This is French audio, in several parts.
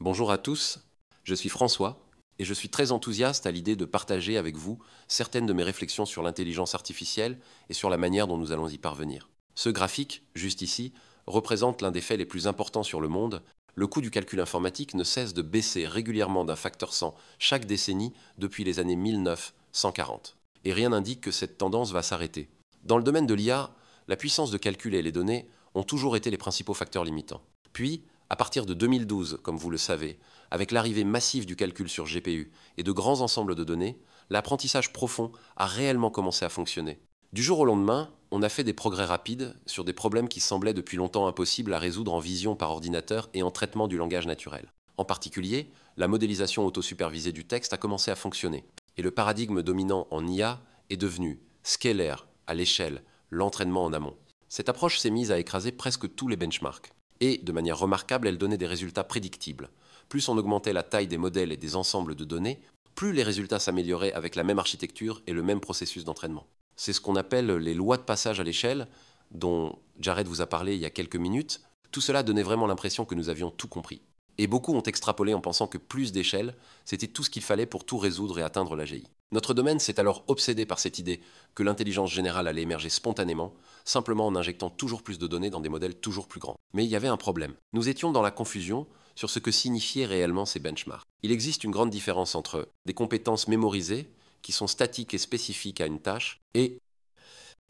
Bonjour à tous, je suis François et je suis très enthousiaste à l'idée de partager avec vous certaines de mes réflexions sur l'intelligence artificielle et sur la manière dont nous allons y parvenir. Ce graphique, juste ici, représente l'un des faits les plus importants sur le monde. Le coût du calcul informatique ne cesse de baisser régulièrement d'un facteur 100 chaque décennie depuis les années 1940. Et rien n'indique que cette tendance va s'arrêter. Dans le domaine de l'IA, la puissance de calcul et les données ont toujours été les principaux facteurs limitants. Puis, à partir de 2012, comme vous le savez, avec l'arrivée massive du calcul sur GPU et de grands ensembles de données, l'apprentissage profond a réellement commencé à fonctionner. Du jour au lendemain, on a fait des progrès rapides sur des problèmes qui semblaient depuis longtemps impossibles à résoudre en vision par ordinateur et en traitement du langage naturel. En particulier, la modélisation autosupervisée du texte a commencé à fonctionner. Et le paradigme dominant en IA est devenu scalaire, à l'échelle, l'entraînement en amont. Cette approche s'est mise à écraser presque tous les benchmarks. Et, de manière remarquable, elle donnait des résultats prédictibles. Plus on augmentait la taille des modèles et des ensembles de données, plus les résultats s'amélioraient avec la même architecture et le même processus d'entraînement. C'est ce qu'on appelle les lois de passage à l'échelle, dont Jared vous a parlé il y a quelques minutes. Tout cela donnait vraiment l'impression que nous avions tout compris. Et beaucoup ont extrapolé en pensant que plus d'échelles, c'était tout ce qu'il fallait pour tout résoudre et atteindre l'AGI. Notre domaine s'est alors obsédé par cette idée que l'intelligence générale allait émerger spontanément, simplement en injectant toujours plus de données dans des modèles toujours plus grands. Mais il y avait un problème. Nous étions dans la confusion sur ce que signifiaient réellement ces benchmarks. Il existe une grande différence entre des compétences mémorisées, qui sont statiques et spécifiques à une tâche, et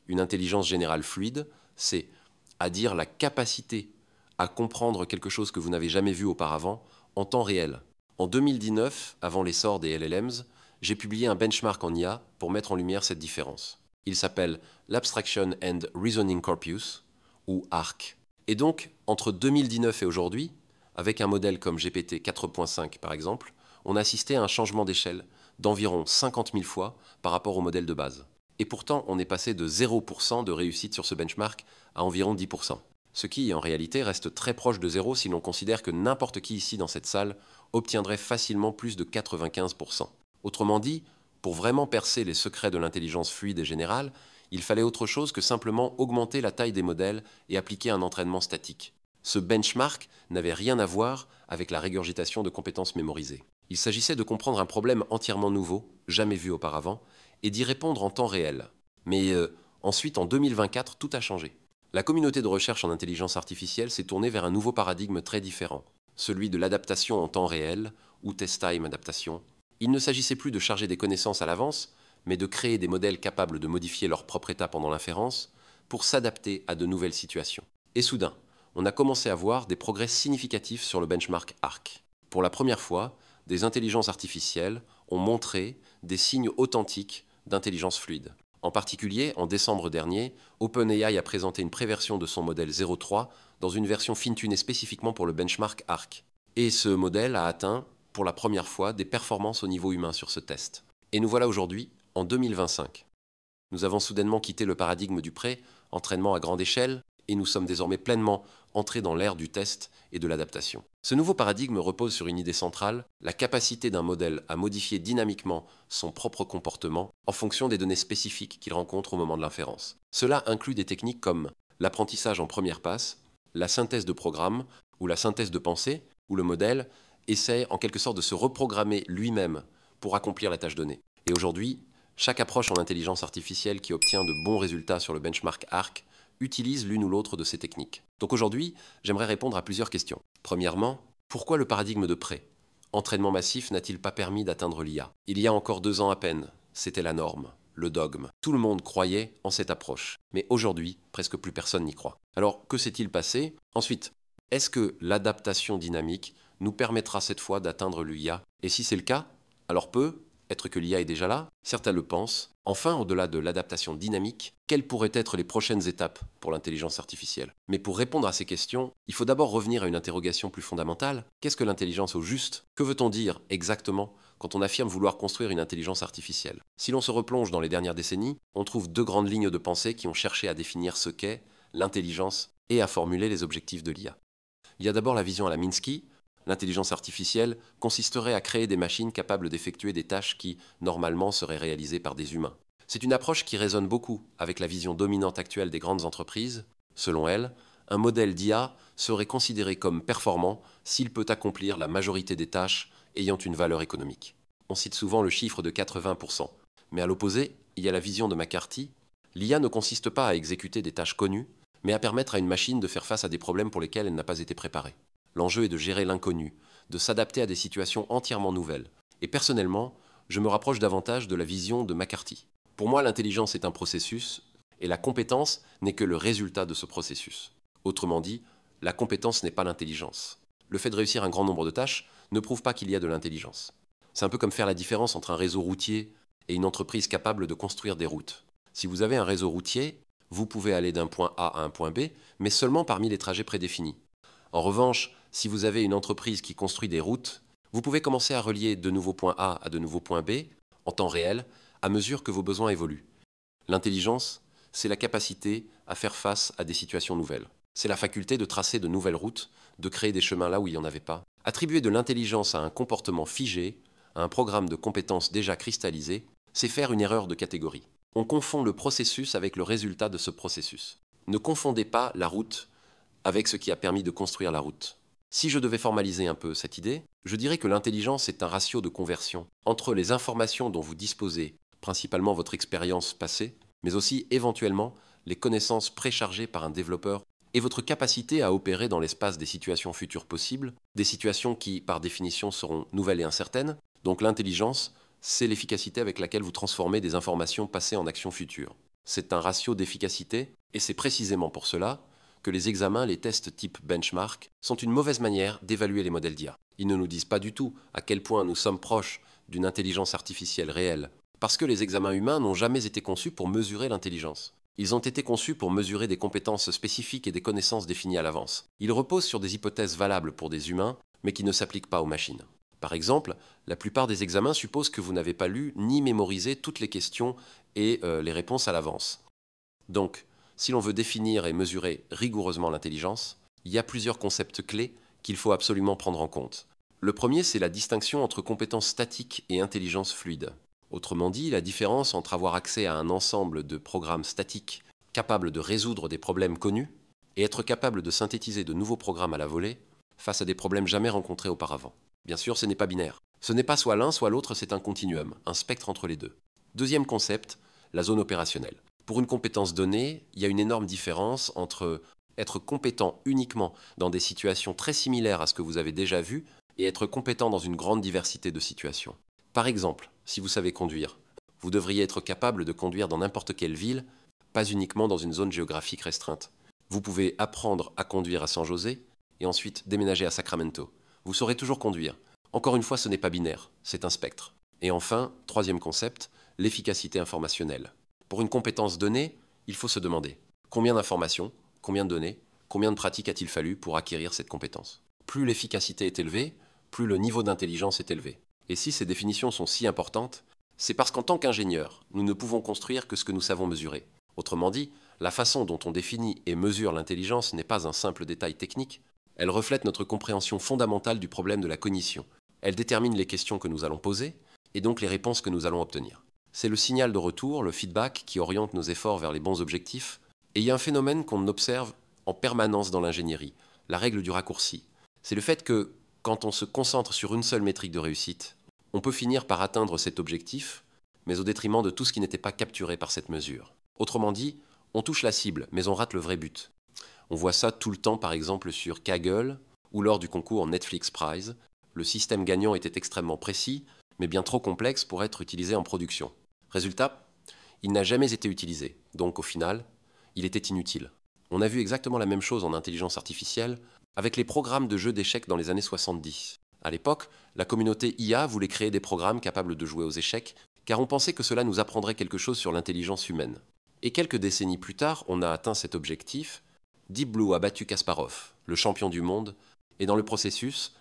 une intelligence générale fluide, c'est à dire la capacité à comprendre quelque chose que vous n'avez jamais vu auparavant en temps réel. En 2019, avant l'essor des LLMs, j'ai publié un benchmark en IA pour mettre en lumière cette différence. Il s'appelle l'Abstraction and Reasoning Corpus, ou ARC. Et donc, entre 2019 et aujourd'hui, avec un modèle comme GPT 4.5 par exemple, on a assisté à un changement d'échelle d'environ 50 000 fois par rapport au modèle de base. Et pourtant, on est passé de 0% de réussite sur ce benchmark à environ 10%. Ce qui, en réalité, reste très proche de zéro si l'on considère que n'importe qui ici dans cette salle obtiendrait facilement plus de 95%. Autrement dit, pour vraiment percer les secrets de l'intelligence fluide et générale, il fallait autre chose que simplement augmenter la taille des modèles et appliquer un entraînement statique. Ce benchmark n'avait rien à voir avec la régurgitation de compétences mémorisées. Il s'agissait de comprendre un problème entièrement nouveau, jamais vu auparavant, et d'y répondre en temps réel. Mais ensuite, en 2024, tout a changé. La communauté de recherche en intelligence artificielle s'est tournée vers un nouveau paradigme très différent, celui de l'adaptation en temps réel, ou test time adaptation. Il ne s'agissait plus de charger des connaissances à l'avance, mais de créer des modèles capables de modifier leur propre état pendant l'inférence pour s'adapter à de nouvelles situations. Et soudain, on a commencé à voir des progrès significatifs sur le benchmark ARC. Pour la première fois, des intelligences artificielles ont montré des signes authentiques d'intelligence fluide. En particulier, en décembre dernier, OpenAI a présenté une préversion de son modèle 0.3 dans une version fine-tunée spécifiquement pour le benchmark ARC. Et ce modèle a atteint, pour la première fois, des performances au niveau humain sur ce test. Et nous voilà aujourd'hui, en 2025. Nous avons soudainement quitté le paradigme du pré-entraînement à grande échelle, et nous sommes désormais pleinement entrés dans l'ère du test et de l'adaptation. Ce nouveau paradigme repose sur une idée centrale, la capacité d'un modèle à modifier dynamiquement son propre comportement en fonction des données spécifiques qu'il rencontre au moment de l'inférence. Cela inclut des techniques comme l'apprentissage en première passe, la synthèse de programme ou la synthèse de pensée, où le modèle essaie en quelque sorte de se reprogrammer lui-même pour accomplir la tâche donnée. Et aujourd'hui, chaque approche en intelligence artificielle qui obtient de bons résultats sur le benchmark ARC utilise l'une ou l'autre de ces techniques. Donc aujourd'hui, j'aimerais répondre à plusieurs questions. Premièrement, pourquoi le paradigme de pré? Entraînement massif n'a-t-il pas permis d'atteindre l'IA? Il y a encore 2 ans à peine, c'était la norme, le dogme. Tout le monde croyait en cette approche. Mais aujourd'hui, presque plus personne n'y croit. Alors, que s'est-il passé? Ensuite, est-ce que l'adaptation dynamique nous permettra cette fois d'atteindre l'IA? Et si c'est le cas, alors être que l'IA est déjà là, certains le pensent. Enfin, au-delà de l'adaptation dynamique, quelles pourraient être les prochaines étapes pour l'intelligence artificielle? Mais pour répondre à ces questions, il faut d'abord revenir à une interrogation plus fondamentale. Qu'est-ce que l'intelligence au juste? Que veut-on dire exactement quand on affirme vouloir construire une intelligence artificielle? Si l'on se replonge dans les dernières décennies, on trouve 2 grandes lignes de pensée qui ont cherché à définir ce qu'est l'intelligence et à formuler les objectifs de l'IA. Il y a d'abord la vision à la Minsky. L'intelligence artificielle consisterait à créer des machines capables d'effectuer des tâches qui, normalement, seraient réalisées par des humains. C'est une approche qui résonne beaucoup avec la vision dominante actuelle des grandes entreprises. Selon elle, un modèle d'IA serait considéré comme performant s'il peut accomplir la majorité des tâches ayant une valeur économique. On cite souvent le chiffre de 80%, mais à l'opposé, il y a la vision de McCarthy. L'IA ne consiste pas à exécuter des tâches connues, mais à permettre à une machine de faire face à des problèmes pour lesquels elle n'a pas été préparée. L'enjeu est de gérer l'inconnu, de s'adapter à des situations entièrement nouvelles. Et personnellement, je me rapproche davantage de la vision de McCarthy. Pour moi, l'intelligence est un processus, et la compétence n'est que le résultat de ce processus. Autrement dit, la compétence n'est pas l'intelligence. Le fait de réussir un grand nombre de tâches ne prouve pas qu'il y a de l'intelligence. C'est un peu comme faire la différence entre un réseau routier et une entreprise capable de construire des routes. Si vous avez un réseau routier, vous pouvez aller d'un point A à un point B, mais seulement parmi les trajets prédéfinis. En revanche, si vous avez une entreprise qui construit des routes, vous pouvez commencer à relier de nouveaux points A à de nouveaux points B, en temps réel, à mesure que vos besoins évoluent. L'intelligence, c'est la capacité à faire face à des situations nouvelles. C'est la faculté de tracer de nouvelles routes, de créer des chemins là où il n'y en avait pas. Attribuer de l'intelligence à un comportement figé, à un programme de compétences déjà cristallisé, c'est faire une erreur de catégorie. On confond le processus avec le résultat de ce processus. Ne confondez pas la route avec ce qui a permis de construire la route. Si je devais formaliser un peu cette idée, je dirais que l'intelligence est un ratio de conversion entre les informations dont vous disposez, principalement votre expérience passée, mais aussi éventuellement les connaissances préchargées par un développeur et votre capacité à opérer dans l'espace des situations futures possibles, des situations qui, par définition, seront nouvelles et incertaines. Donc l'intelligence, c'est l'efficacité avec laquelle vous transformez des informations passées en actions futures. C'est un ratio d'efficacité, et c'est précisément pour cela que les examens, les tests type benchmark, sont une mauvaise manière d'évaluer les modèles d'IA. Ils ne nous disent pas du tout à quel point nous sommes proches d'une intelligence artificielle réelle, parce que les examens humains n'ont jamais été conçus pour mesurer l'intelligence. Ils ont été conçus pour mesurer des compétences spécifiques et des connaissances définies à l'avance. Ils reposent sur des hypothèses valables pour des humains, mais qui ne s'appliquent pas aux machines. Par exemple, la plupart des examens supposent que vous n'avez pas lu ni mémorisé toutes les questions et les réponses à l'avance. Donc, si l'on veut définir et mesurer rigoureusement l'intelligence, il y a plusieurs concepts clés qu'il faut absolument prendre en compte. Le premier, c'est la distinction entre compétences statiques et intelligence fluide. Autrement dit, la différence entre avoir accès à un ensemble de programmes statiques capables de résoudre des problèmes connus et être capable de synthétiser de nouveaux programmes à la volée face à des problèmes jamais rencontrés auparavant. Bien sûr, ce n'est pas binaire. Ce n'est pas soit l'un, soit l'autre, c'est un continuum, un spectre entre les deux. Deuxième concept, la zone opérationnelle. Pour une compétence donnée, il y a une énorme différence entre être compétent uniquement dans des situations très similaires à ce que vous avez déjà vu et être compétent dans une grande diversité de situations. Par exemple, si vous savez conduire, vous devriez être capable de conduire dans n'importe quelle ville, pas uniquement dans une zone géographique restreinte. Vous pouvez apprendre à conduire à San José et ensuite déménager à Sacramento. Vous saurez toujours conduire. Encore une fois, ce n'est pas binaire, c'est un spectre. Et enfin, troisième concept, l'efficacité informationnelle. Pour une compétence donnée, il faut se demander combien d'informations, combien de données, combien de pratiques a-t-il fallu pour acquérir cette compétence. Plus l'efficacité est élevée, plus le niveau d'intelligence est élevé. Et si ces définitions sont si importantes, c'est parce qu'en tant qu'ingénieur, nous ne pouvons construire que ce que nous savons mesurer. Autrement dit, la façon dont on définit et mesure l'intelligence n'est pas un simple détail technique, elle reflète notre compréhension fondamentale du problème de la cognition. Elle détermine les questions que nous allons poser, et donc les réponses que nous allons obtenir. C'est le signal de retour, le feedback, qui oriente nos efforts vers les bons objectifs, et il y a un phénomène qu'on observe en permanence dans l'ingénierie, la règle du raccourci. C'est le fait que, quand on se concentre sur une seule métrique de réussite, on peut finir par atteindre cet objectif, mais au détriment de tout ce qui n'était pas capturé par cette mesure. Autrement dit, on touche la cible, mais on rate le vrai but. On voit ça tout le temps, par exemple, sur Kaggle ou lors du concours Netflix Prize. Le système gagnant était extrêmement précis, mais bien trop complexe pour être utilisé en production. Résultat, il n'a jamais été utilisé, donc au final, il était inutile. On a vu exactement la même chose en intelligence artificielle avec les programmes de jeux d'échecs dans les années 70. À l'époque, la communauté IA voulait créer des programmes capables de jouer aux échecs, car on pensait que cela nous apprendrait quelque chose sur l'intelligence humaine. Et quelques décennies plus tard, on a atteint cet objectif. Deep Blue a battu Kasparov, le champion du monde, et dans le processus,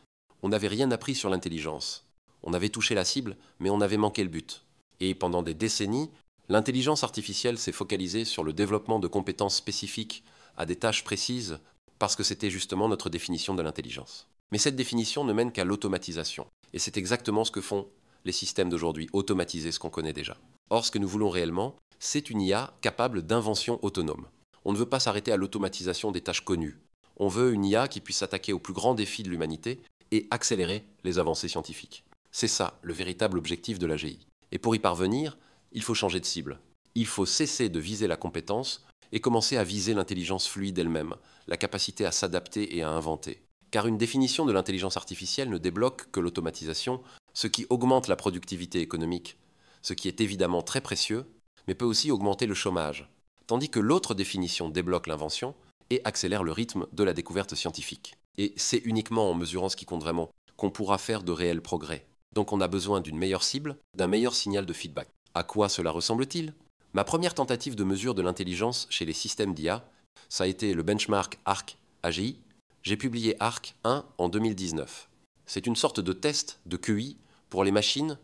on n'avait rien appris sur l'intelligence. On avait touché la cible, mais on avait manqué le but. Et pendant des décennies, l'intelligence artificielle s'est focalisée sur le développement de compétences spécifiques à des tâches précises, parce que c'était justement notre définition de l'intelligence. Mais cette définition ne mène qu'à l'automatisation. Et c'est exactement ce que font les systèmes d'aujourd'hui, automatiser ce qu'on connaît déjà. Or, ce que nous voulons réellement, c'est une IA capable d'invention autonome. On ne veut pas s'arrêter à l'automatisation des tâches connues. On veut une IA qui puisse s'attaquer aux plus grands défis de l'humanité et accélérer les avancées scientifiques. C'est ça, le véritable objectif de l'AGI. Et pour y parvenir, il faut changer de cible. Il faut cesser de viser la compétence et commencer à viser l'intelligence fluide elle-même, la capacité à s'adapter et à inventer. Car une définition de l'intelligence artificielle ne débloque que l'automatisation, ce qui augmente la productivité économique, ce qui est évidemment très précieux, mais peut aussi augmenter le chômage, tandis que l'autre définition débloque l'invention et accélère le rythme de la découverte scientifique. Et c'est uniquement en mesurant ce qui compte vraiment qu'on pourra faire de réels progrès. Donc on a besoin d'une meilleure cible, d'un meilleur signal de feedback. À quoi cela ressemble-t-il ? Ma première tentative de mesure de l'intelligence chez les systèmes d'IA, ça a été le benchmark ARC-AGI. J'ai publié ARC 1 en 2019. C'est une sorte de test de QI pour les machines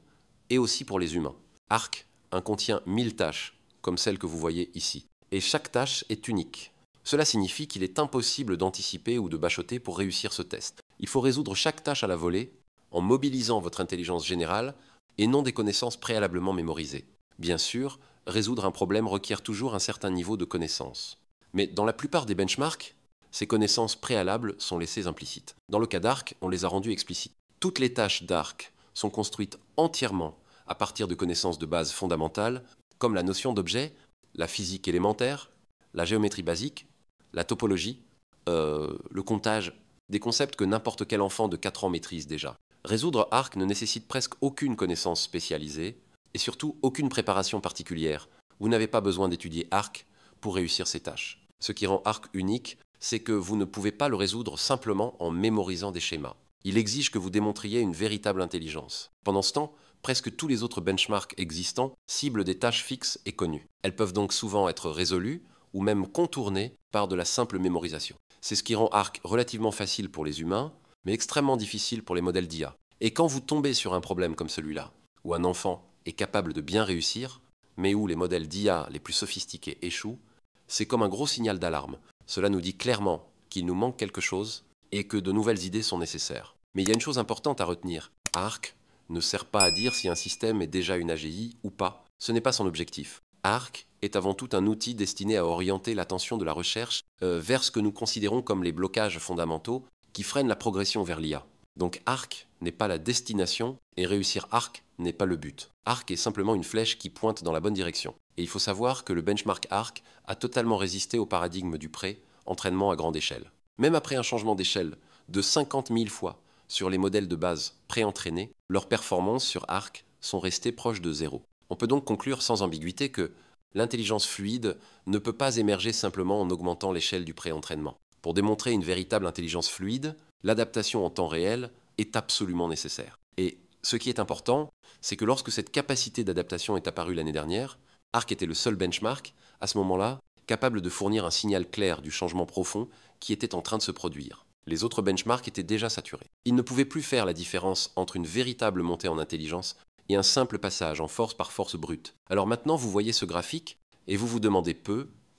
et aussi pour les humains. ARC 1 contient 1000 tâches, comme celle que vous voyez ici. Et chaque tâche est unique. Cela signifie qu'il est impossible d'anticiper ou de bachoter pour réussir ce test. Il faut résoudre chaque tâche à la volée en mobilisant votre intelligence générale et non des connaissances préalablement mémorisées. Bien sûr, résoudre un problème requiert toujours un certain niveau de connaissance. Mais dans la plupart des benchmarks, ces connaissances préalables sont laissées implicites. Dans le cas d'ARC, on les a rendues explicites. Toutes les tâches d'ARC sont construites entièrement à partir de connaissances de base fondamentales, comme la notion d'objet, la physique élémentaire, la géométrie basique, la topologie, le comptage, des concepts que n'importe quel enfant de 4 ans maîtrise déjà. Résoudre ARC ne nécessite presque aucune connaissance spécialisée et surtout aucune préparation particulière. Vous n'avez pas besoin d'étudier ARC pour réussir ces tâches. Ce qui rend ARC unique, c'est que vous ne pouvez pas le résoudre simplement en mémorisant des schémas. Il exige que vous démontriez une véritable intelligence. Pendant ce temps, presque tous les autres benchmarks existants ciblent des tâches fixes et connues. Elles peuvent donc souvent être résolues ou même contournées par de la simple mémorisation. C'est ce qui rend ARC relativement facile pour les humains, mais extrêmement difficile pour les modèles d'IA. Et quand vous tombez sur un problème comme celui-là, où un enfant est capable de bien réussir, mais où les modèles d'IA les plus sophistiqués échouent, c'est comme un gros signal d'alarme. Cela nous dit clairement qu'il nous manque quelque chose et que de nouvelles idées sont nécessaires. Mais il y a une chose importante à retenir. ARC ne sert pas à dire si un système est déjà une AGI ou pas. Ce n'est pas son objectif. ARC est avant tout un outil destiné à orienter l'attention de la recherche vers ce que nous considérons comme les blocages fondamentaux qui freinent la progression vers l'IA. Donc ARC n'est pas la destination et réussir ARC n'est pas le but. ARC est simplement une flèche qui pointe dans la bonne direction. Et il faut savoir que le benchmark ARC a totalement résisté au paradigme du pré-entraînement à grande échelle. Même après un changement d'échelle de 50 000 fois sur les modèles de base pré-entraînés, leurs performances sur ARC sont restées proches de zéro. On peut donc conclure sans ambiguïté que l'intelligence fluide ne peut pas émerger simplement en augmentant l'échelle du pré-entraînement. Pour démontrer une véritable intelligence fluide, l'adaptation en temps réel est absolument nécessaire. Et ce qui est important, c'est que lorsque cette capacité d'adaptation est apparue l'année dernière, ARC était le seul benchmark, à ce moment-là, capable de fournir un signal clair du changement profond qui était en train de se produire. Les autres benchmarks étaient déjà saturés. Ils ne pouvaient plus faire la différence entre une véritable montée en intelligence et un simple passage en force par force brute. Alors maintenant, vous voyez ce graphique et vous vous demandez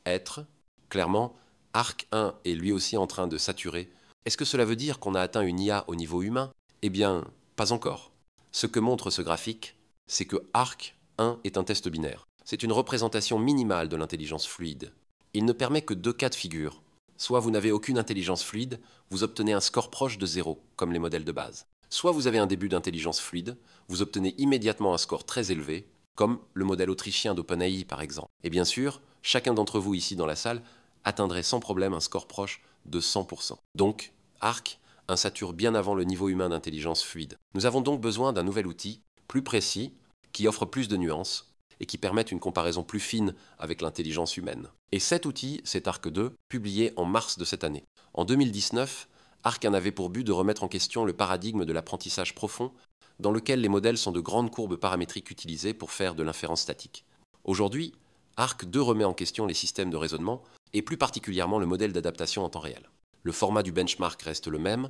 être, clairement, ARC 1 est lui aussi en train de saturer. Est-ce que cela veut dire qu'on a atteint une IA au niveau humain ? Eh bien, pas encore. Ce que montre ce graphique, c'est que ARC 1 est un test binaire. C'est une représentation minimale de l'intelligence fluide. Il ne permet que 2 cas de figure. Soit vous n'avez aucune intelligence fluide, vous obtenez un score proche de 0, comme les modèles de base. Soit vous avez un début d'intelligence fluide, vous obtenez immédiatement un score très élevé, comme le modèle autrichien d'OpenAI par exemple. Et bien sûr, chacun d'entre vous ici dans la salle atteindrait sans problème un score proche de 100%. Donc, ARC insature bien avant le niveau humain d'intelligence fluide. Nous avons donc besoin d'un nouvel outil, plus précis, qui offre plus de nuances et qui permette une comparaison plus fine avec l'intelligence humaine. Et cet outil, c'est ARC 2, publié en mars de cette année. En 2019, ARC en avait pour but de remettre en question le paradigme de l'apprentissage profond, dans lequel les modèles sont de grandes courbes paramétriques utilisées pour faire de l'inférence statique. Aujourd'hui, ARC 2 remet en question les systèmes de raisonnement, et plus particulièrement le modèle d'adaptation en temps réel. Le format du benchmark reste le même,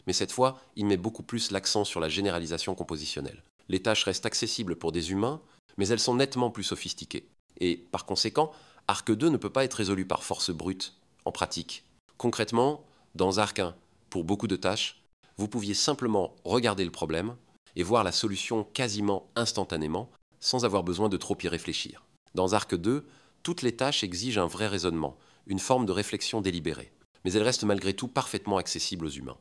mais cette fois, il met beaucoup plus l'accent sur la généralisation compositionnelle. Les tâches restent accessibles pour des humains, mais elles sont nettement plus sophistiquées. Et par conséquent, ARC 2 ne peut pas être résolu par force brute, en pratique. Concrètement, dans ARC 1, pour beaucoup de tâches, vous pouviez simplement regarder le problème et voir la solution quasiment instantanément, sans avoir besoin de trop y réfléchir. Dans ARC 2, toutes les tâches exigent un vrai raisonnement, une forme de réflexion délibérée. mais elle reste malgré tout parfaitement accessible aux humains.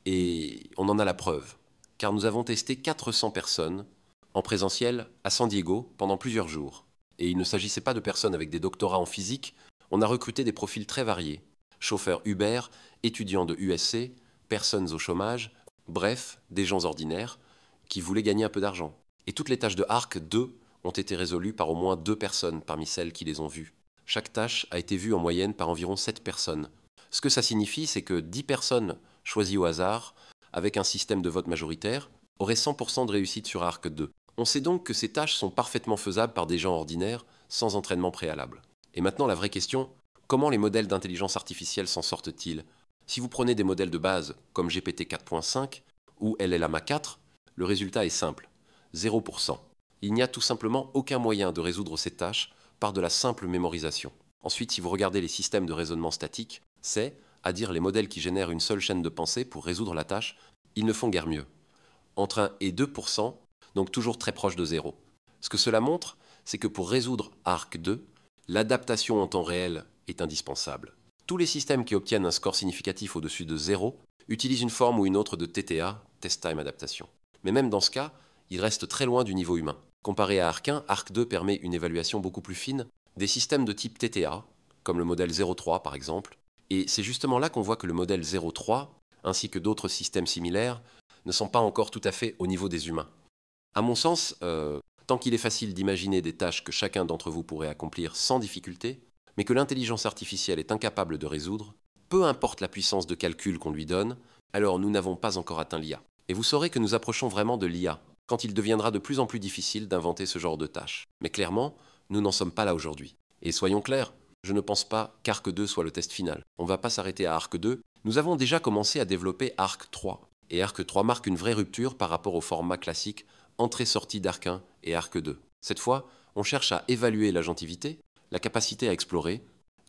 Et on en a la preuve, car nous avons testé 400 personnes en présentiel à San Diego pendant plusieurs jours. Et il ne s'agissait pas de personnes avec des doctorats en physique, on a recruté des profils très variés. Chauffeurs Uber, étudiants de USC, personnes au chômage, bref, des gens ordinaires qui voulaient gagner un peu d'argent. Et toutes les tâches de Arc 2 ont été résolues par au moins 2 personnes parmi celles qui les ont vues. Chaque tâche a été vue en moyenne par environ 7 personnes. Ce que ça signifie, c'est que 10 personnes choisies au hasard, avec un système de vote majoritaire, auraient 100% de réussite sur Arc 2. On sait donc que ces tâches sont parfaitement faisables par des gens ordinaires, sans entraînement préalable. Et maintenant la vraie question, comment les modèles d'intelligence artificielle s'en sortent-ils? Si vous prenez des modèles de base comme GPT 4.5 ou LLaMA 4, le résultat est simple, 0%. Il n'y a tout simplement aucun moyen de résoudre ces tâches par de la simple mémorisation. Ensuite, si vous regardez les systèmes de raisonnement statique, c'est, à dire les modèles qui génèrent une seule chaîne de pensée pour résoudre la tâche, ils ne font guère mieux. Entre 1 et 2%, donc toujours très proche de 0. Ce que cela montre, c'est que pour résoudre Arc 2, l'adaptation en temps réel est indispensable. Tous les systèmes qui obtiennent un score significatif au-dessus de 0 utilisent une forme ou une autre de TTA, Test Time Adaptation. Mais même dans ce cas, il reste très loin du niveau humain. Comparé à Arc 1, Arc 2 permet une évaluation beaucoup plus fine des systèmes de type TTA, comme le modèle 0.3 par exemple, et c'est justement là qu'on voit que le modèle 0.3, ainsi que d'autres systèmes similaires, ne sont pas encore tout à fait au niveau des humains. À mon sens, tant qu'il est facile d'imaginer des tâches que chacun d'entre vous pourrait accomplir sans difficulté, mais que l'intelligence artificielle est incapable de résoudre, peu importe la puissance de calcul qu'on lui donne, alors nous n'avons pas encore atteint l'IA. Et vous saurez que nous approchons vraiment de l'IA, quand il deviendra de plus en plus difficile d'inventer ce genre de tâches. Mais clairement, nous n'en sommes pas là aujourd'hui. Et soyons clairs, je ne pense pas qu'Arc 2 soit le test final. On ne va pas s'arrêter à Arc 2. Nous avons déjà commencé à développer Arc 3. Et Arc 3 marque une vraie rupture par rapport au format classique entrée-sortie d'Arc 1 et Arc 2. Cette fois, on cherche à évaluer l'agentivité, la capacité à explorer,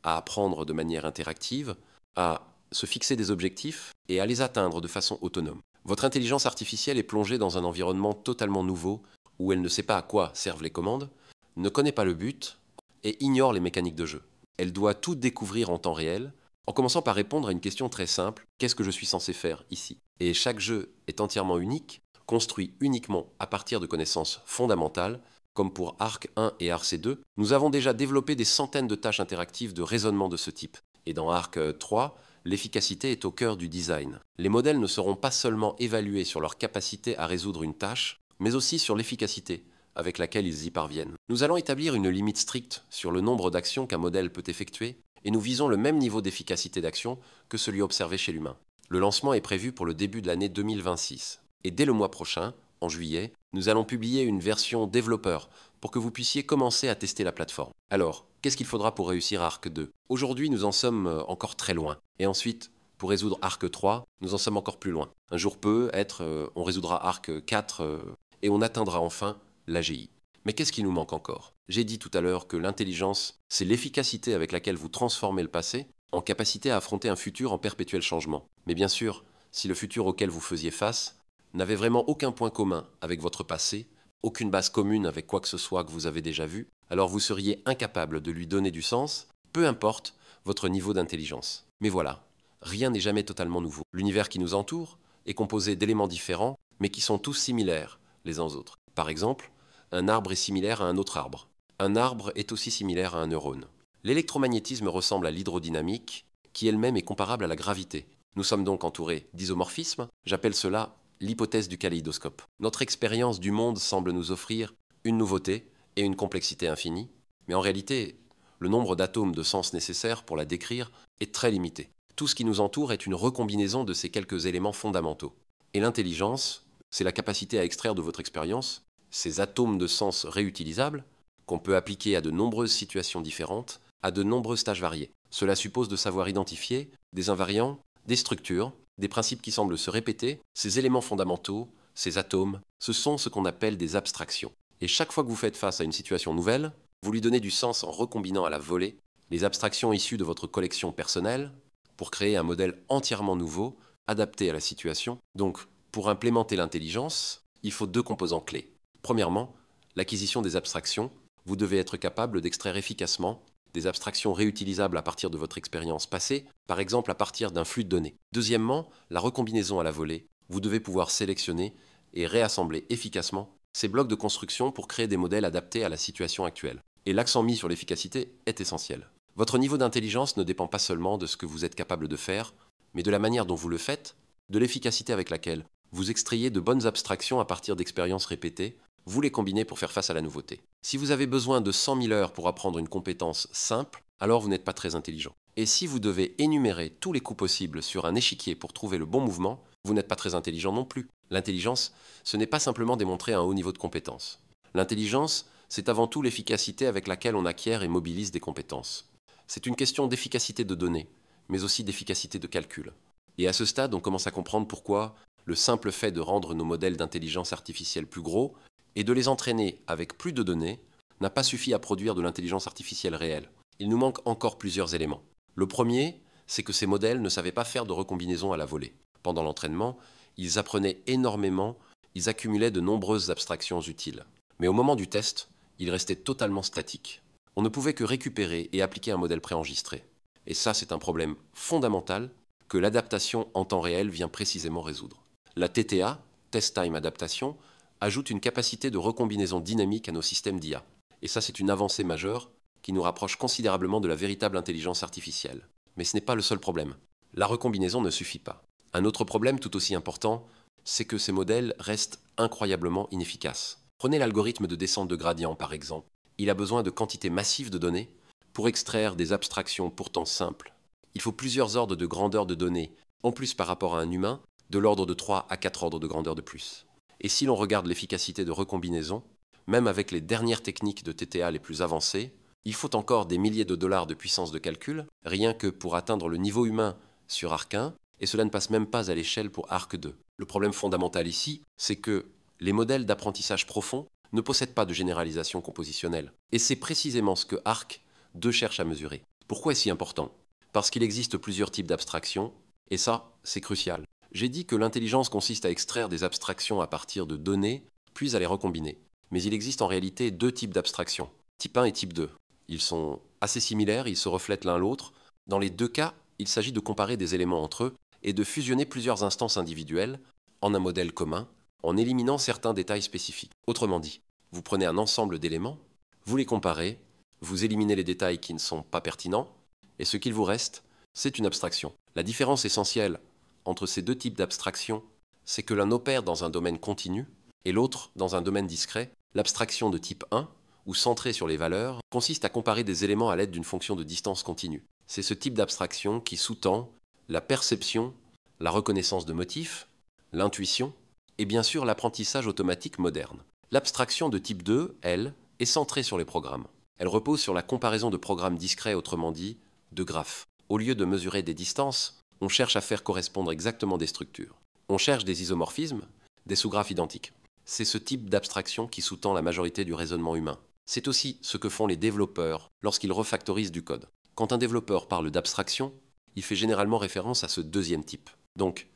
à apprendre de manière interactive, à se fixer des objectifs et à les atteindre de façon autonome. Votre intelligence artificielle est plongée dans un environnement totalement nouveau où elle ne sait pas à quoi servent les commandes, ne connaît pas le but et ignore les mécaniques de jeu. Elle doit tout découvrir en temps réel, en commençant par répondre à une question très simple, qu'est-ce que je suis censé faire ici? Et chaque jeu est entièrement unique, construit uniquement à partir de connaissances fondamentales, comme pour Arc 1 et Arc 2, nous avons déjà développé des centaines de tâches interactives de raisonnement de ce type. Et dans Arc 3, l'efficacité est au cœur du design. Les modèles ne seront pas seulement évalués sur leur capacité à résoudre une tâche, mais aussi sur l'efficacité avec laquelle ils y parviennent. Nous allons établir une limite stricte sur le nombre d'actions qu'un modèle peut effectuer, et nous visons le même niveau d'efficacité d'action que celui observé chez l'humain. Le lancement est prévu pour le début de l'année 2026. Et dès le mois prochain, en juillet, nous allons publier une version développeur pour que vous puissiez commencer à tester la plateforme. Alors, qu'est-ce qu'il faudra pour réussir Arc 2? Aujourd'hui, nous en sommes encore très loin. Et ensuite, pour résoudre Arc 3, nous en sommes encore plus loin. Un jour peut être, on résoudra Arc 4 et on atteindra enfin l'AGI. Mais qu'est-ce qui nous manque encore? J'ai dit tout à l'heure que l'intelligence, c'est l'efficacité avec laquelle vous transformez le passé en capacité à affronter un futur en perpétuel changement. Mais bien sûr, si le futur auquel vous faisiez face n'avait vraiment aucun point commun avec votre passé, aucune base commune avec quoi que ce soit que vous avez déjà vu, alors vous seriez incapable de lui donner du sens, peu importe votre niveau d'intelligence. Mais voilà, rien n'est jamais totalement nouveau. L'univers qui nous entoure est composé d'éléments différents, mais qui sont tous similaires les uns aux autres. Par exemple, un arbre est similaire à un autre arbre. Un arbre est aussi similaire à un neurone. L'électromagnétisme ressemble à l'hydrodynamique, qui elle-même est comparable à la gravité. Nous sommes donc entourés d'isomorphismes, j'appelle cela l'hypothèse du kaléidoscope. Notre expérience du monde semble nous offrir une nouveauté et une complexité infinie, mais en réalité, le nombre d'atomes de sens nécessaires pour la décrire est très limité. Tout ce qui nous entoure est une recombinaison de ces quelques éléments fondamentaux. Et l'intelligence, c'est la capacité à extraire de votre expérience ces atomes de sens réutilisables qu'on peut appliquer à de nombreuses situations différentes, à de nombreuses tâches variées. Cela suppose de savoir identifier des invariants, des structures, des principes qui semblent se répéter. Ces éléments fondamentaux, ces atomes, ce sont ce qu'on appelle des abstractions. Et chaque fois que vous faites face à une situation nouvelle, vous lui donnez du sens en recombinant à la volée les abstractions issues de votre collection personnelle pour créer un modèle entièrement nouveau, adapté à la situation. Donc, pour implémenter l'intelligence, il faut 2 composants clés. Premièrement, l'acquisition des abstractions. Vous devez être capable d'extraire efficacement, des abstractions réutilisables à partir de votre expérience passée, par exemple à partir d'un flux de données. Deuxièmement, la recombinaison à la volée. Vous devez pouvoir sélectionner et réassembler efficacement ces blocs de construction pour créer des modèles adaptés à la situation actuelle. Et l'accent mis sur l'efficacité est essentiel. Votre niveau d'intelligence ne dépend pas seulement de ce que vous êtes capable de faire, mais de la manière dont vous le faites, de l'efficacité avec laquelle vous extrayez de bonnes abstractions à partir d'expériences répétées, vous les combinez pour faire face à la nouveauté. Si vous avez besoin de 100 000 heures pour apprendre une compétence simple, alors vous n'êtes pas très intelligent. Et si vous devez énumérer tous les coups possibles sur un échiquier pour trouver le bon mouvement, vous n'êtes pas très intelligent non plus. L'intelligence, ce n'est pas simplement démontrer un haut niveau de compétence. L'intelligence, c'est avant tout l'efficacité avec laquelle on acquiert et mobilise des compétences. C'est une question d'efficacité de données, mais aussi d'efficacité de calcul. Et à ce stade, on commence à comprendre pourquoi le simple fait de rendre nos modèles d'intelligence artificielle plus gros et de les entraîner avec plus de données n'a pas suffi à produire de l'intelligence artificielle réelle. Il nous manque encore plusieurs éléments. Le premier, c'est que ces modèles ne savaient pas faire de recombinaison à la volée. Pendant l'entraînement, ils apprenaient énormément, ils accumulaient de nombreuses abstractions utiles. Mais au moment du test, ils restaient totalement statiques. On ne pouvait que récupérer et appliquer un modèle préenregistré. Et ça, c'est un problème fondamental que l'adaptation en temps réel vient précisément résoudre. La TTA, Test Time Adaptation, ajoute une capacité de recombinaison dynamique à nos systèmes d'IA. Et ça, c'est une avancée majeure qui nous rapproche considérablement de la véritable intelligence artificielle. Mais ce n'est pas le seul problème. La recombinaison ne suffit pas. Un autre problème tout aussi important, c'est que ces modèles restent incroyablement inefficaces. Prenez l'algorithme de descente de gradient par exemple. Il a besoin de quantités massives de données pour extraire des abstractions pourtant simples. Il faut plusieurs ordres de grandeur de données, en plus par rapport à un humain, de l'ordre de 3 à 4 ordres de grandeur de plus. Et si l'on regarde l'efficacité de recombinaison, même avec les dernières techniques de TTA les plus avancées, il faut encore des milliers de dollars de puissance de calcul, rien que pour atteindre le niveau humain sur Arc 1, et cela ne passe même pas à l'échelle pour Arc 2. Le problème fondamental ici, c'est que les modèles d'apprentissage profond ne possèdent pas de généralisation compositionnelle. Et c'est précisément ce que Arc 2 cherche à mesurer. Pourquoi est-ce si important ? Parce qu'il existe plusieurs types d'abstractions, et ça, c'est crucial. J'ai dit que l'intelligence consiste à extraire des abstractions à partir de données, puis à les recombiner. Mais il existe en réalité deux types d'abstractions, type 1 et type 2. Ils sont assez similaires, ils se reflètent l'un l'autre. Dans les deux cas, il s'agit de comparer des éléments entre eux et de fusionner plusieurs instances individuelles en un modèle commun, en éliminant certains détails spécifiques. Autrement dit, vous prenez un ensemble d'éléments, vous les comparez, vous éliminez les détails qui ne sont pas pertinents, et ce qu'il vous reste, c'est une abstraction. La différence essentielle entre ces deux types d'abstraction, c'est que l'un opère dans un domaine continu et l'autre dans un domaine discret. L'abstraction de type 1, ou centrée sur les valeurs, consiste à comparer des éléments à l'aide d'une fonction de distance continue. C'est ce type d'abstraction qui sous-tend la perception, la reconnaissance de motifs, l'intuition et bien sûr l'apprentissage automatique moderne. L'abstraction de type 2, elle, est centrée sur les programmes. Elle repose sur la comparaison de programmes discrets, autrement dit, de graphes. Au lieu de mesurer des distances, on cherche à faire correspondre exactement des structures. On cherche des isomorphismes, des sous-graphes identiques. C'est ce type d'abstraction qui sous-tend la majorité du raisonnement humain. C'est aussi ce que font les développeurs lorsqu'ils refactorisent du code. Quand un développeur parle d'abstraction, il fait généralement référence à ce deuxième type. Donc,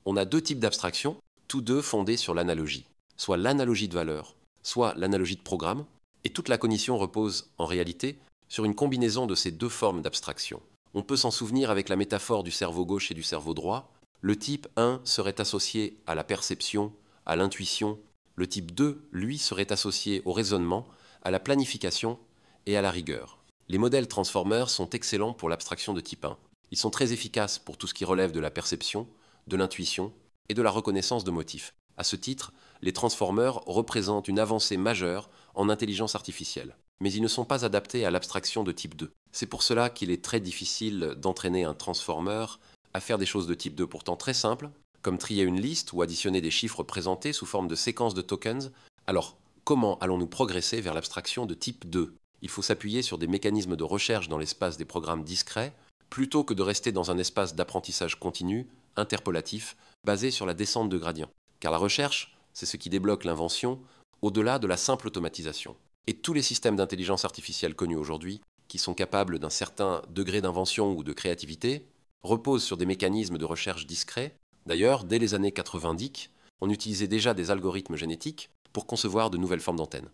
on a deux types d'abstraction, tous deux fondés sur l'analogie. Soit l'analogie de valeur, soit l'analogie de programme, et toute la cognition repose, en réalité, sur une combinaison de ces deux formes d'abstraction. On peut s'en souvenir avec la métaphore du cerveau gauche et du cerveau droit. Le type 1 serait associé à la perception, à l'intuition. Le type 2, lui, serait associé au raisonnement, à la planification et à la rigueur. Les modèles transformers sont excellents pour l'abstraction de type 1. Ils sont très efficaces pour tout ce qui relève de la perception, de l'intuition et de la reconnaissance de motifs. À ce titre, les transformers représentent une avancée majeure en intelligence artificielle. Mais ils ne sont pas adaptés à l'abstraction de type 2. C'est pour cela qu'il est très difficile d'entraîner un transformer à faire des choses de type 2 pourtant très simples, comme trier une liste ou additionner des chiffres présentés sous forme de séquences de tokens. Alors, comment allons-nous progresser vers l'abstraction de type 2 ? Il faut s'appuyer sur des mécanismes de recherche dans l'espace des programmes discrets, plutôt que de rester dans un espace d'apprentissage continu, interpolatif, basé sur la descente de gradient. Car la recherche, c'est ce qui débloque l'invention, au-delà de la simple automatisation. Et tous les systèmes d'intelligence artificielle connus aujourd'hui, qui sont capables d'un certain degré d'invention ou de créativité, reposent sur des mécanismes de recherche discrets. D'ailleurs, dès les années 90, on utilisait déjà des algorithmes génétiques pour concevoir de nouvelles formes d'antennes.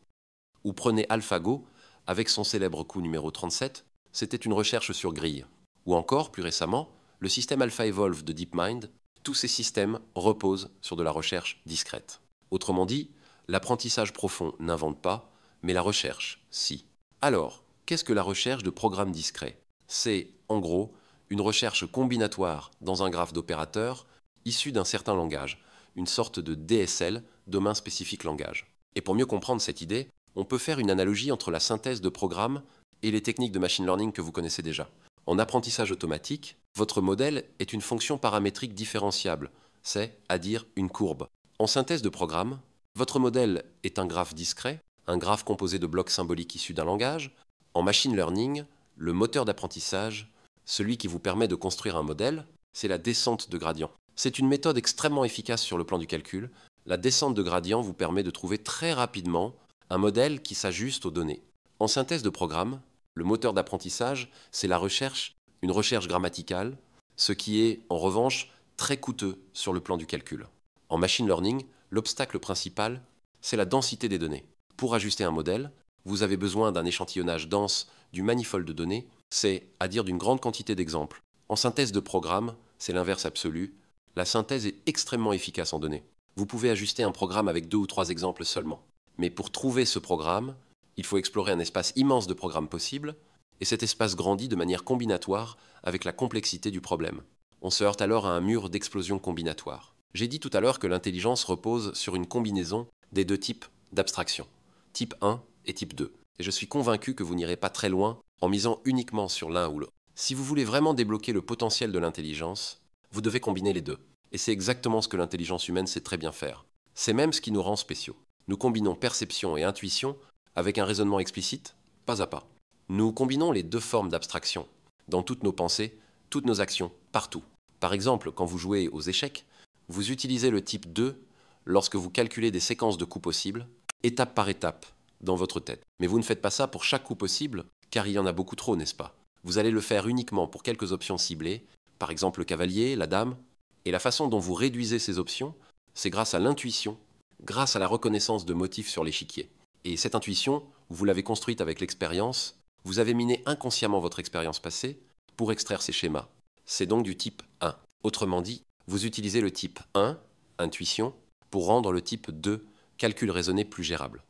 Ou prenez AlphaGo, avec son célèbre coup numéro 37, c'était une recherche sur grille. Ou encore, plus récemment, le système AlphaEvolve de DeepMind, tous ces systèmes reposent sur de la recherche discrète. Autrement dit, l'apprentissage profond n'invente pas, mais la recherche, si. Alors, qu'est-ce que la recherche de programmes discrets? C'est, en gros, une recherche combinatoire dans un graphe d'opérateurs issu d'un certain langage, une sorte de DSL, domaine spécifique langage. Et pour mieux comprendre cette idée, on peut faire une analogie entre la synthèse de programmes et les techniques de machine learning que vous connaissez déjà. En apprentissage automatique, votre modèle est une fonction paramétrique différenciable, c'est-à-dire une courbe. En synthèse de programme, votre modèle est un graphe discret, un graphe composé de blocs symboliques issus d'un langage. En machine learning, le moteur d'apprentissage, celui qui vous permet de construire un modèle, c'est la descente de gradient. C'est une méthode extrêmement efficace sur le plan du calcul. La descente de gradient vous permet de trouver très rapidement un modèle qui s'ajuste aux données. En synthèse de programme, le moteur d'apprentissage, c'est une recherche grammaticale, ce qui est en revanche très coûteux sur le plan du calcul. En machine learning, l'obstacle principal, c'est la densité des données. Pour ajuster un modèle, vous avez besoin d'un échantillonnage dense du manifold de données, c'est-à-dire d'une grande quantité d'exemples. En synthèse de programme, c'est l'inverse absolu. La synthèse est extrêmement efficace en données. Vous pouvez ajuster un programme avec 2 ou 3 exemples seulement. Mais pour trouver ce programme, il faut explorer un espace immense de programmes possibles, et cet espace grandit de manière combinatoire avec la complexité du problème. On se heurte alors à un mur d'explosion combinatoire. J'ai dit tout à l'heure que l'intelligence repose sur une combinaison des 2 types d'abstraction, type 1 et type 2. Et je suis convaincu que vous n'irez pas très loin en misant uniquement sur l'un ou l'autre. Si vous voulez vraiment débloquer le potentiel de l'intelligence, vous devez combiner les 2. Et c'est exactement ce que l'intelligence humaine sait très bien faire. C'est même ce qui nous rend spéciaux. Nous combinons perception et intuition avec un raisonnement explicite, pas à pas. Nous combinons les 2 formes d'abstraction, dans toutes nos pensées, toutes nos actions, partout. Par exemple, quand vous jouez aux échecs, vous utilisez le type 2 lorsque vous calculez des séquences de coups possibles, étape par étape, dans votre tête. Mais vous ne faites pas ça pour chaque coup possible, car il y en a beaucoup trop, n'est-ce pas? Vous allez le faire uniquement pour quelques options ciblées, par exemple le cavalier, la dame, et la façon dont vous réduisez ces options, c'est grâce à l'intuition, grâce à la reconnaissance de motifs sur l'échiquier. Et cette intuition, vous l'avez construite avec l'expérience, vous avez miné inconsciemment votre expérience passée pour extraire ces schémas. C'est donc du type 1. Autrement dit, vous utilisez le type 1, intuition, pour rendre le type 2, calcul raisonné, plus gérable.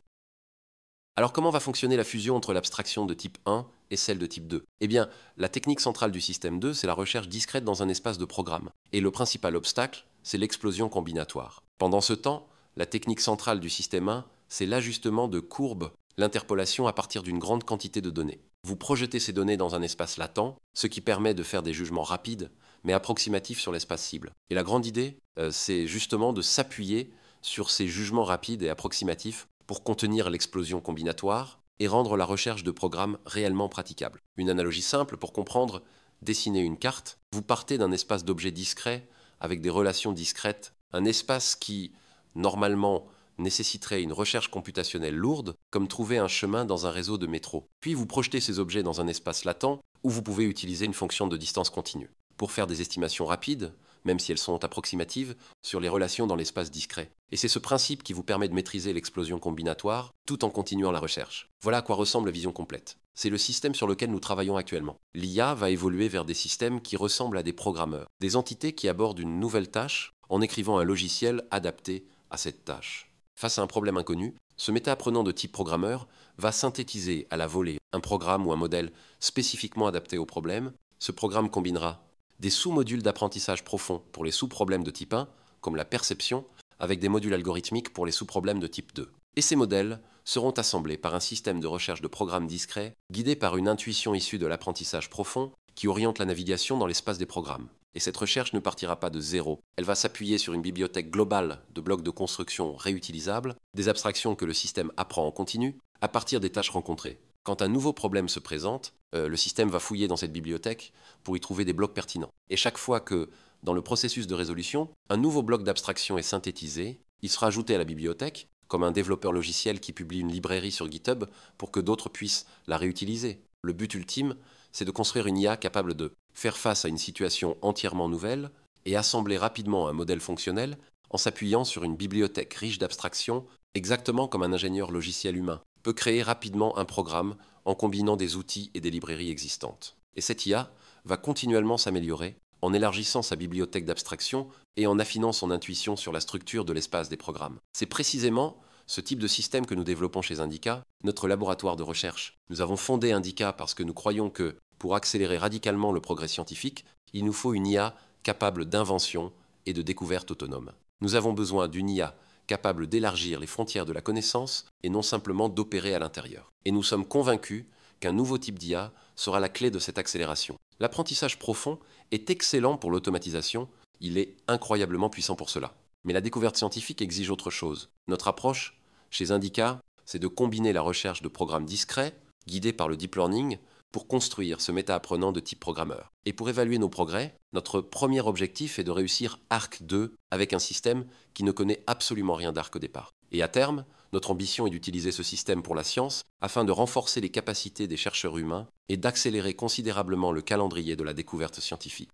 Alors comment va fonctionner la fusion entre l'abstraction de type 1 et celle de type 2? Eh bien, la technique centrale du système 2, c'est la recherche discrète dans un espace de programme. Et le principal obstacle, c'est l'explosion combinatoire. Pendant ce temps, la technique centrale du système 1, c'est l'ajustement de courbes, l'interpolation à partir d'une grande quantité de données. Vous projetez ces données dans un espace latent, ce qui permet de faire des jugements rapides, mais approximatifs sur l'espace cible. Et la grande idée, c'est justement de s'appuyer sur ces jugements rapides et approximatifs pour contenir l'explosion combinatoire et rendre la recherche de programmes réellement praticable. Une analogie simple pour comprendre, dessinez une carte, vous partez d'un espace d'objets discrets avec des relations discrètes, un espace qui, normalement, nécessiterait une recherche computationnelle lourde, comme trouver un chemin dans un réseau de métro. Puis vous projetez ces objets dans un espace latent où vous pouvez utiliser une fonction de distance continue pour faire des estimations rapides, même si elles sont approximatives, sur les relations dans l'espace discret. Et c'est ce principe qui vous permet de maîtriser l'explosion combinatoire tout en continuant la recherche. Voilà à quoi ressemble la vision complète. C'est le système sur lequel nous travaillons actuellement. L'IA va évoluer vers des systèmes qui ressemblent à des programmeurs, des entités qui abordent une nouvelle tâche en écrivant un logiciel adapté à cette tâche. Face à un problème inconnu, ce méta-apprenant de type programmeur va synthétiser à la volée un programme ou un modèle spécifiquement adapté au problème. Ce programme combinera des sous-modules d'apprentissage profond pour les sous-problèmes de type 1, comme la perception, avec des modules algorithmiques pour les sous-problèmes de type 2. Et ces modèles seront assemblés par un système de recherche de programmes discrets, guidé par une intuition issue de l'apprentissage profond, qui oriente la navigation dans l'espace des programmes. Et cette recherche ne partira pas de zéro. Elle va s'appuyer sur une bibliothèque globale de blocs de construction réutilisables, des abstractions que le système apprend en continu, à partir des tâches rencontrées. Quand un nouveau problème se présente, le système va fouiller dans cette bibliothèque pour y trouver des blocs pertinents. Et chaque fois que, dans le processus de résolution, un nouveau bloc d'abstraction est synthétisé, il sera ajouté à la bibliothèque, comme un développeur logiciel qui publie une librairie sur GitHub pour que d'autres puissent la réutiliser. Le but ultime, c'est de construire une IA capable de faire face à une situation entièrement nouvelle et assembler rapidement un modèle fonctionnel en s'appuyant sur une bibliothèque riche d'abstractions, exactement comme un ingénieur logiciel humain peut créer rapidement un programme en combinant des outils et des librairies existantes. Et cette IA va continuellement s'améliorer en élargissant sa bibliothèque d'abstraction et en affinant son intuition sur la structure de l'espace des programmes. C'est précisément ce type de système que nous développons chez Indica, notre laboratoire de recherche. Nous avons fondé Indica parce que nous croyons que, pour accélérer radicalement le progrès scientifique, il nous faut une IA capable d'invention et de découverte autonome. Nous avons besoin d'une IA capable d'élargir les frontières de la connaissance et non simplement d'opérer à l'intérieur. Et nous sommes convaincus qu'un nouveau type d'IA sera la clé de cette accélération. L'apprentissage profond est excellent pour l'automatisation, il est incroyablement puissant pour cela. Mais la découverte scientifique exige autre chose. Notre approche, chez Indica, c'est de combiner la recherche de programmes discrets, guidés par le deep learning, pour construire ce méta-apprenant de type programmeur. Et pour évaluer nos progrès, notre premier objectif est de réussir ARC2 avec un système qui ne connaît absolument rien d'ARC au départ. Et à terme, notre ambition est d'utiliser ce système pour la science afin de renforcer les capacités des chercheurs humains et d'accélérer considérablement le calendrier de la découverte scientifique.